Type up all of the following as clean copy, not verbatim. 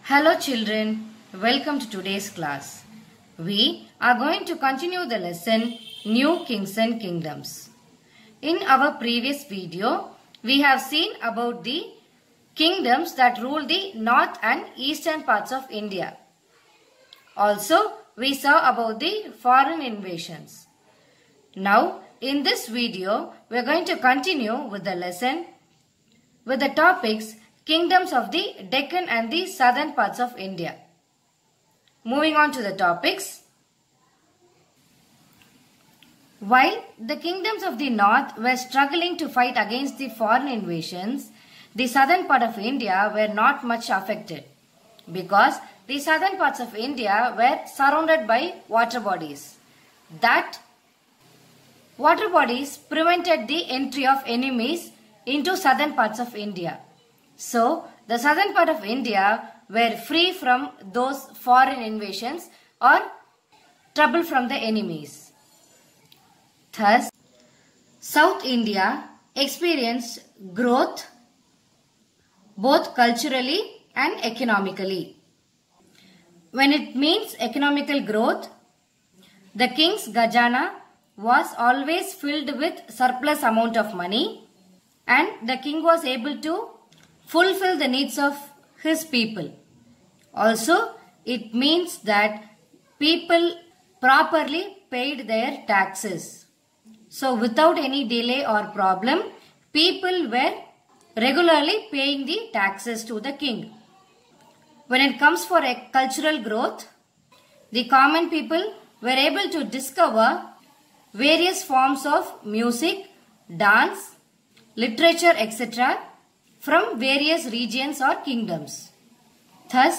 Hello children, welcome to today's class. We are going to continue the lesson New Kings and Kingdoms. In our previous video, we have seen about the kingdoms that rule the north and eastern parts of India. Also, we saw about the foreign invasions. Now, in this video, we are going to continue with the lesson with the topics Kingdoms of the Deccan and the southern parts of India. Moving on to the topics. While the kingdoms of the north were struggling to fight against the foreign invasions, the southern part of India were not much affected because the southern parts of India were surrounded by water bodies. That water bodies prevented the entry of enemies into southern parts of India. So, the southern part of India were free from those foreign invasions or trouble from the enemies. Thus, South India experienced growth both culturally and economically. When it means economical growth, the king's Khajana was always filled with surplus amount of money and the king was able to fulfill the needs of his people. Also, it means that people properly paid their taxes. So, without any delay or problem, people were regularly paying the taxes to the king. When it comes for a cultural growth, the common people were able to discover various forms of music, dance, literature, etc. from various regions or kingdoms. Thus,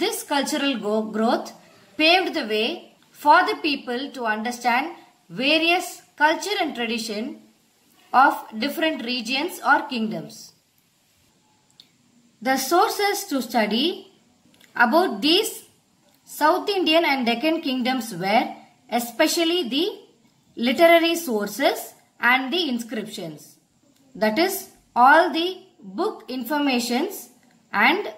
this cultural growth paved the way for the people to understand various culture and tradition of different regions or kingdoms. The sources to study about these South Indian and Deccan kingdoms were especially the literary sources and the inscriptions. That is, all the book informations and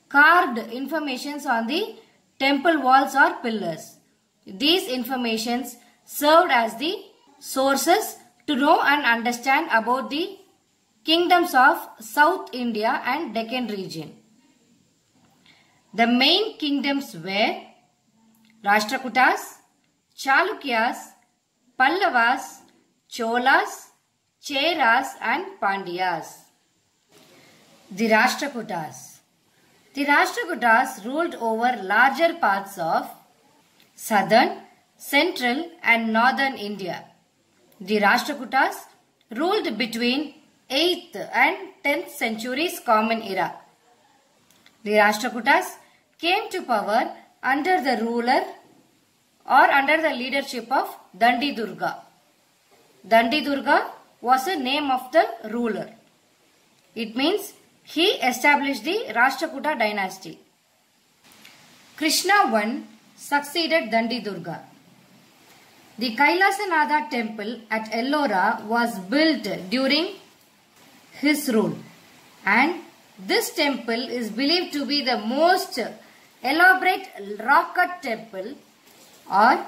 carved informations on the temple walls or pillars. These informations served as the sources to know and understand about the kingdoms of South India and Deccan region. The main kingdoms were Rashtrakutas, Chalukyas, Pallavas, Cholas, Cheras and Pandyas. The Rashtrakutas. The Rashtrakutas ruled over larger parts of southern, central and northern India. The Rashtrakutas ruled between 8th and 10th centuries Common Era. The Rashtrakutas came to power under the ruler or under the leadership of Dandi Durga. Dandi Durga was the name of the ruler. It means he established the Rashtrakuta dynasty. Krishna I succeeded Dandi Durga. The Kailasanatha temple at Ellora was built during his rule, and this temple is believed to be the most elaborate rock-cut temple or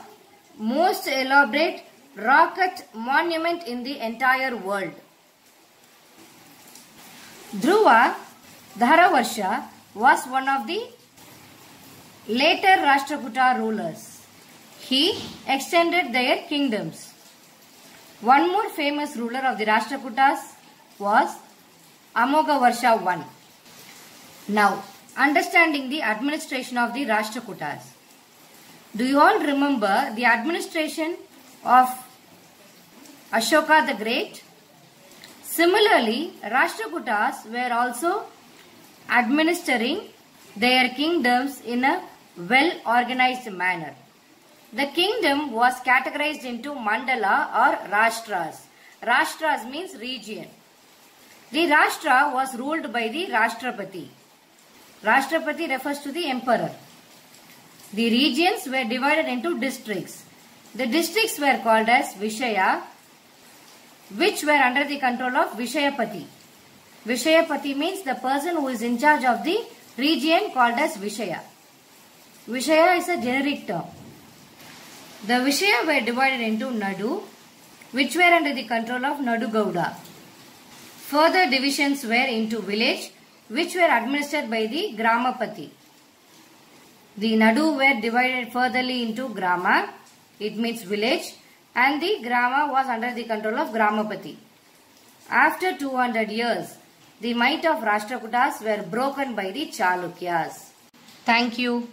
most elaborate rock-cut monument in the entire world. Dhruva Dharavarsha was one of the later Rashtrakuta rulers. He extended their kingdoms. One more famous ruler of the Rashtrakutas was Amogavarsha I. Now, understanding the administration of the Rashtrakutas. Do you all remember the administration of Ashoka the Great? Similarly, Rashtrakutas were also administering their kingdoms in a well-organized manner. The kingdom was categorized into mandala or rashtras. Rashtras means region. The rashtra was ruled by the Rashtrapati. Rashtrapati refers to the emperor. The regions were divided into districts. The districts were called as Vishaya, which were under the control of Vishayapati. Vishayapati means the person who is in charge of the region called as Vishaya. Vishaya is a generic term. The Vishaya were divided into Nadu, which were under the control of Nadu Gowda. Further divisions were into village, which were administered by the Gramapati. The Nadu were divided furtherly into Grama, it means village, and the Grama was under the control of Gramapati. After 200 years, the might of Rashtrakutas were broken by the Chalukyas. Thank you.